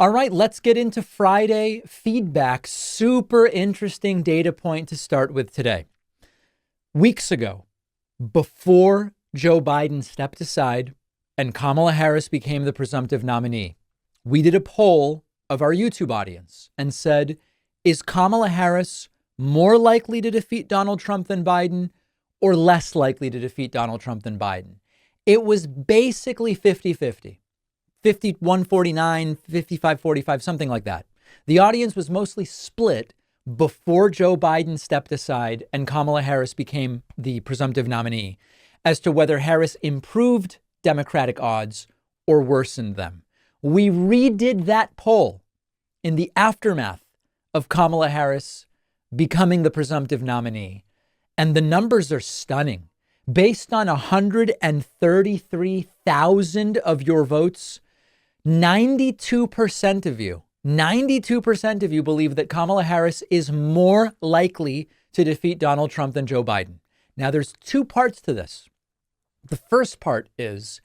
All right, let's get into Friday feedback. Super interesting data point to start with today. Weeks ago, before Joe Biden stepped aside and Kamala Harris became the presumptive nominee, we did a poll of our YouTube audience and said, is Kamala Harris more likely to defeat Donald Trump than Biden or less likely to defeat Donald Trump than Biden? It was basically 50-50, 51-49, 55-45, something like that. The audience was mostly split before Joe Biden stepped aside and Kamala Harris became the presumptive nominee as to whether Harris improved Democratic odds or worsened them. We redid that poll in the aftermath of Kamala Harris becoming the presumptive nominee. And the numbers are stunning. Based on 133,000 of your votes, 92% of you believe that Kamala Harris is more likely to defeat Donald Trump than Joe Biden. Now, there's two parts to this. The first part is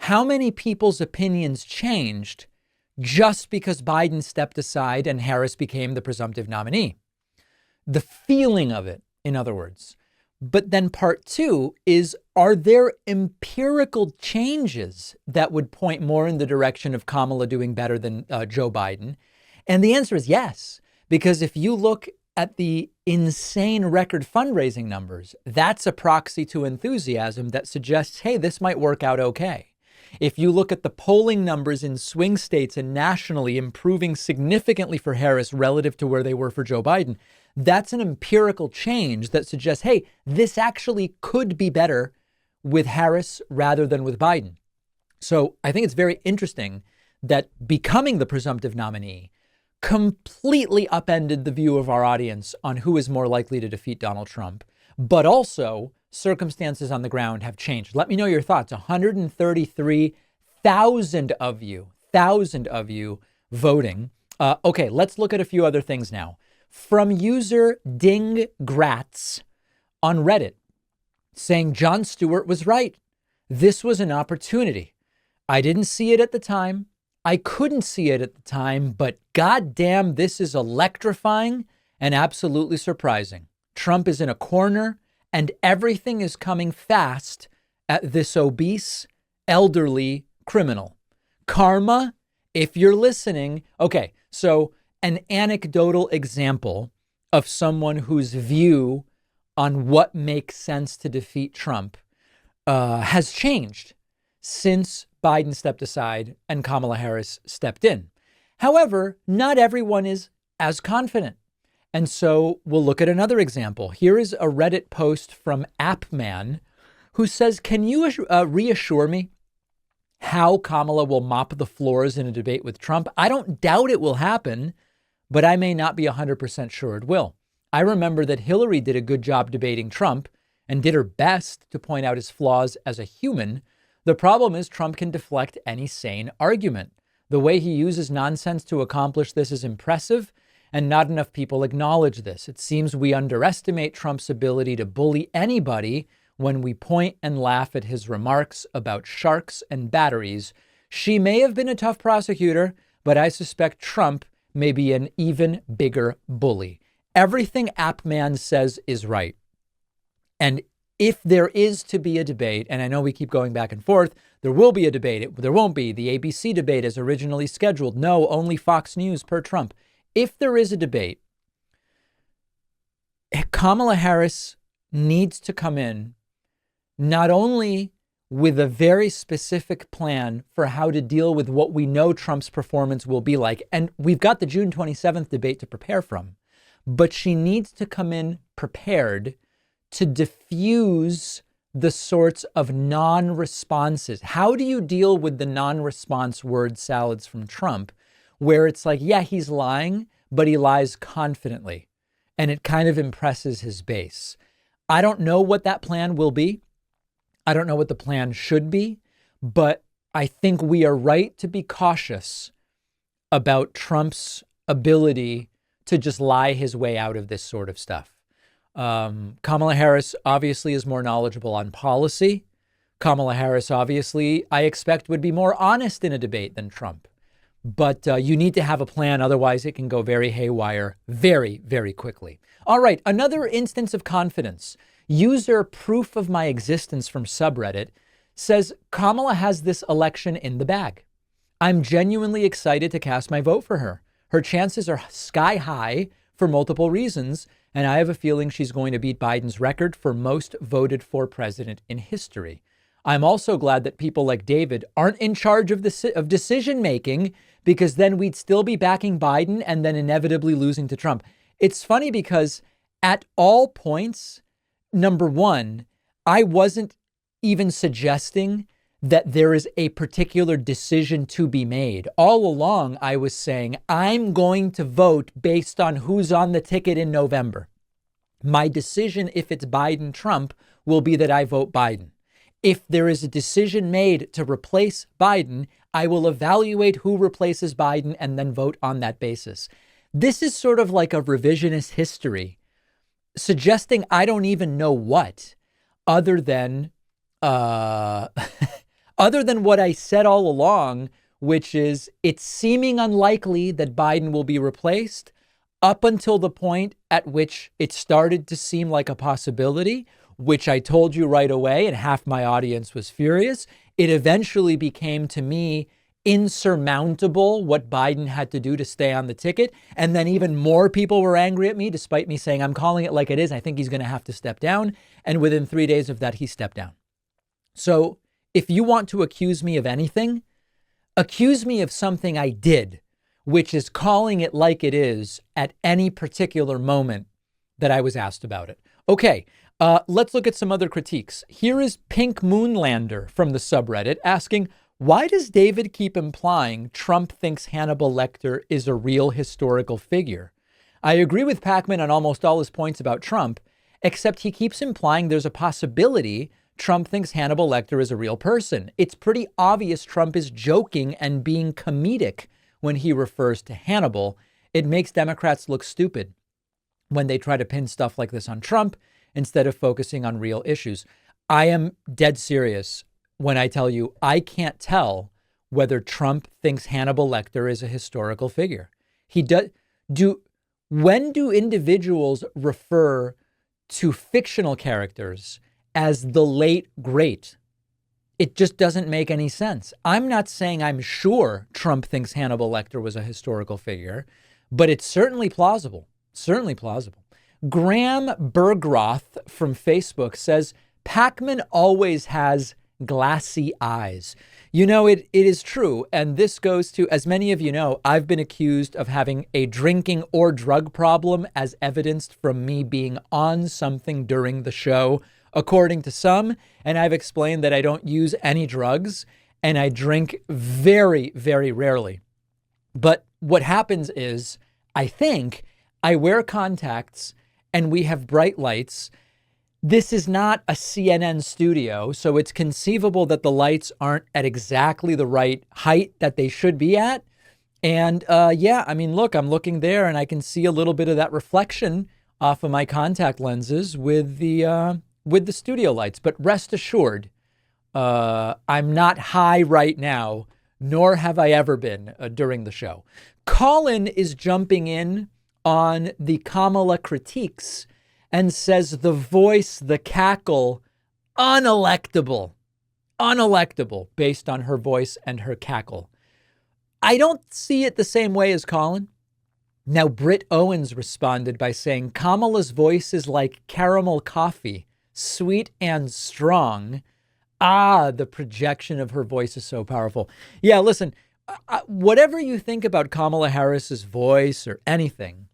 how many people's opinions changed just because Biden stepped aside and Harris became the presumptive nominee. The feeling of it, in other words. But then part two is, are there empirical changes that would point more in the direction of Kamala doing better than Joe Biden? And the answer is yes, because if you look at the insane record fundraising numbers, that's a proxy to enthusiasm that suggests, hey, this might work out okay. If you look at the polling numbers in swing states and nationally improving significantly for Harris relative to where they were for Joe Biden, that's an empirical change that suggests, hey, this actually could be better with Harris rather than with Biden. So I think it's very interesting that becoming the presumptive nominee completely upended the view of our audience on who is more likely to defeat Donald Trump, but also circumstances on the ground have changed. Let me know your thoughts. 133,000 of you voting. Okay, let's look at a few other things now. From user Ding Gratz on Reddit saying Jon Stewart was right. This was an opportunity. I didn't see it at the time. I couldn't see it at the time, but goddamn, this is electrifying and absolutely surprising. Trump is in a corner and everything is coming fast at this obese, elderly criminal. Karma, if you're listening. Okay, so an anecdotal example of someone whose view on what makes sense to defeat Trump has changed since Biden stepped aside and Kamala Harris stepped in. However, not everyone is as confident. And so we'll look at another example. Here is a Reddit post from Pakman who says, can you reassure me how Kamala will mop the floors in a debate with Trump? I don't doubt it will happen, but I may not be 100% sure it will. I remember that Hillary did a good job debating Trump and did her best to point out his flaws as a human. The problem is Trump can deflect any sane argument. The way he uses nonsense to accomplish this is impressive, and not enough people acknowledge this. It seems we underestimate Trump's ability to bully anybody when we point and laugh at his remarks about sharks and batteries. She may have been a tough prosecutor, but I suspect Trump may be an even bigger bully. Everything Pakman says is right. And if there is to be a debate, and I know we keep going back and forth, there will be a debate. There won't be. The ABC debate is originally scheduled. No, only Fox News per Trump. If there is a debate, Kamala Harris needs to come in not only with a very specific plan for how to deal with what we know Trump's performance will be like. And we've got the June 27th debate to prepare from, but she needs to come in prepared to diffuse the sorts of non-responses. How do you deal with the non-response word salads from Trump, where it's like, yeah, he's lying, but he lies confidently, and it kind of impresses his base? I don't know what that plan will be. I don't know what the plan should be, but I think we are right to be cautious about Trump's ability to just lie his way out of this sort of stuff. Kamala Harris obviously is more knowledgeable on policy. Kamala Harris, obviously, I expect would be more honest in a debate than Trump. But you need to have a plan. Otherwise, it can go very haywire very, very quickly. All right. Another instance of confidence. User proof of my existence from subreddit says Kamala has this election in the bag. I'm genuinely excited to cast my vote for her. Her chances are sky high for multiple reasons, and I have a feeling she's going to beat Biden's record for most voted for president in history. I'm also glad that people like David aren't in charge of decision making, because then we'd still be backing Biden and then inevitably losing to Trump. It's funny because at all points, number one, I wasn't even suggesting that there is a particular decision to be made. All along, I was saying, I'm going to vote based on who's on the ticket in November. My decision, if it's Biden-Trump, will be that I vote Biden. If there is a decision made to replace Biden, I will evaluate who replaces Biden and then vote on that basis. This is sort of like a revisionist history, suggesting I don't even know what, other than what I said all along, which is it's seeming unlikely that Biden will be replaced up until the point at which it started to seem like a possibility, which I told you right away, and half my audience was furious. It eventually became, to me, insurmountable what Biden had to do to stay on the ticket. And then even more people were angry at me, despite me saying, I'm calling it like it is. I think he's going to have to step down. And within 3 days of that, he stepped down. So if you want to accuse me of anything, accuse me of something I did, which is calling it like it is at any particular moment that I was asked about it. Okay. Let's look at some other critiques. Here is Pink Moonlander from the subreddit asking, why does David keep implying Trump thinks Hannibal Lecter is a real historical figure? I agree with Pakman on almost all his points about Trump, except he keeps implying there's a possibility Trump thinks Hannibal Lecter is a real person. It's pretty obvious Trump is joking and being comedic when he refers to Hannibal. It makes Democrats look stupid when they try to pin stuff like this on Trump instead of focusing on real issues. I am dead serious when I tell you I can't tell whether Trump thinks Hannibal Lecter is a historical figure. When do individuals refer to fictional characters as the late great? It just doesn't make any sense. I'm not saying I'm sure Trump thinks Hannibal Lecter was a historical figure, but it's certainly plausible. Certainly plausible. Graham Bergroth from Facebook says, Pakman always has glassy eyes. You know, it is true. And this goes to, as many of you know, I've been accused of having a drinking or drug problem, as evidenced from me being on something during the show, according to some. And I've explained that I don't use any drugs and I drink very, very rarely. But what happens is, I think I wear contacts and we have bright lights. This is not a CNN studio, so it's conceivable that the lights aren't at exactly the right height that they should be at. And yeah, I mean, look, I'm looking there and I can see a little bit of that reflection off of my contact lenses with the studio lights. But rest assured, I'm not high right now, nor have I ever been during the show. Colin is jumping in on the Kamala critiques and says the voice, the cackle, unelectable based on her voice and her cackle. I don't see it the same way as Colin. Now, Britt Owens responded by saying Kamala's voice is like caramel coffee, sweet and strong. Ah, the projection of her voice is so powerful. Yeah, listen, whatever you think about Kamala Harris's voice or anything,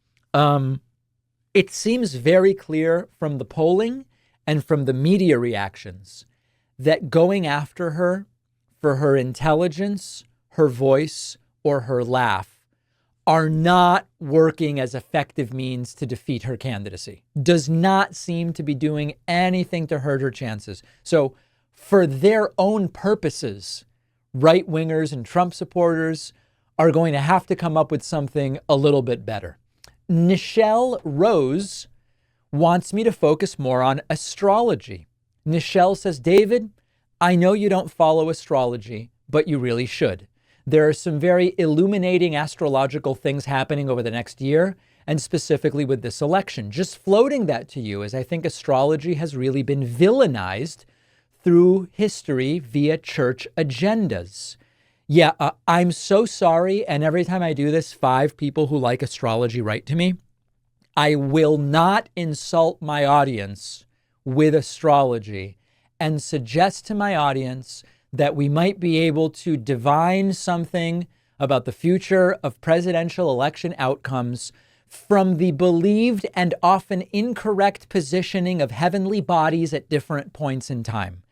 it seems very clear from the polling and from the media reactions that going after her for her intelligence, her voice, or her laugh are not working as effective means to defeat her candidacy. Does not seem to be doing anything to hurt her chances. So for their own purposes, right-wingers and Trump supporters are going to have to come up with something a little bit better. Nichelle Rose wants me to focus more on astrology. Nichelle says, David, I know you don't follow astrology, but you really should. There are some very illuminating astrological things happening over the next year, and specifically with this election. Just floating that to you, as I think astrology has really been villainized through history via church agendas. Yeah, I'm so sorry. And every time I do this, 5 people who like astrology write to me. I will not insult my audience with astrology and suggest to my audience that we might be able to divine something about the future of presidential election outcomes from the believed and often incorrect positioning of heavenly bodies at different points in time.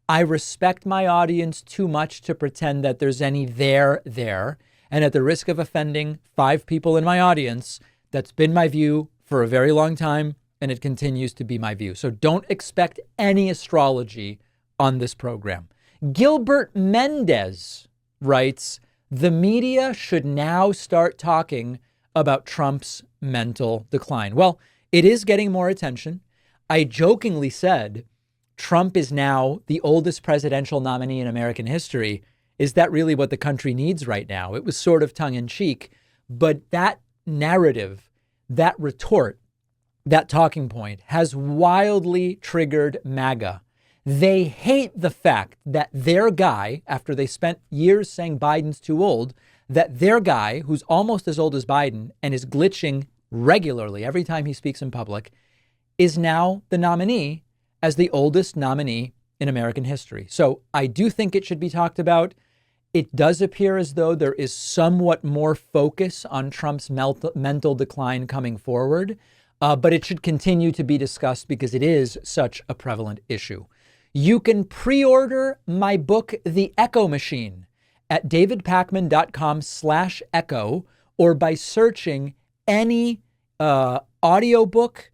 I respect my audience too much to pretend that there's any there. And at the risk of offending 5 people in my audience, that's been my view for a very long time, and it continues to be my view. So don't expect any astrology on this program. Gilbert Mendez writes, the media should now start talking about Trump's mental decline. Well, it is getting more attention. I jokingly said, Trump is now the oldest presidential nominee in American history. Is that really what the country needs right now? It was sort of tongue in cheek, but that narrative, that retort, that talking point has wildly triggered MAGA. They hate the fact that their guy, after they spent years saying Biden's too old, that their guy, who's almost as old as Biden and is glitching regularly every time he speaks in public, is now the nominee as the oldest nominee in American history. So I do think it should be talked about. It does appear as though there is somewhat more focus on Trump's mental decline coming forward, but it should continue to be discussed because it is such a prevalent issue. You can pre-order my book, The Echo Machine, at davidpakman.com/echo, or by searching any audiobook,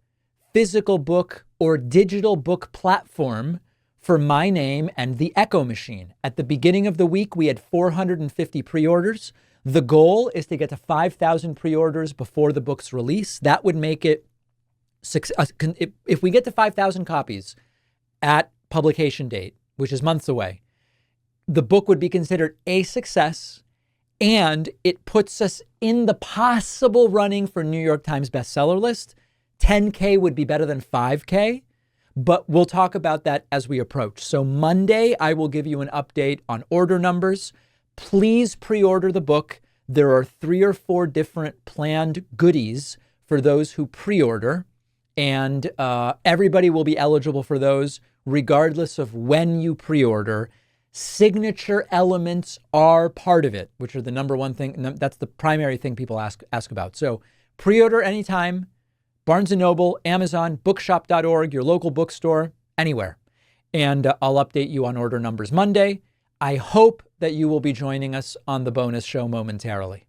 physical book, or digital book platform for my name and The Echo Machine. At the beginning of the week, we had 450 pre-orders. The goal is to get to 5,000 pre-orders before the book's release. That would make it, if we get to 5,000 copies at publication date, which is months away, the book would be considered a success, and it puts us in the possible running for New York Times bestseller list. 10K would be better than 5K, but we'll talk about that as we approach. So Monday, I will give you an update on order numbers. Please pre-order the book. There are 3 or 4 different planned goodies for those who pre-order, and everybody will be eligible for those regardless of when you pre-order. Signature elements are part of it, which are the number one thing. That's the primary thing people ask about. So pre-order anytime. Barnes & Noble, Amazon, bookshop.org, your local bookstore, anywhere. And I'll update you on order numbers Monday. I hope that you will be joining us on the bonus show momentarily.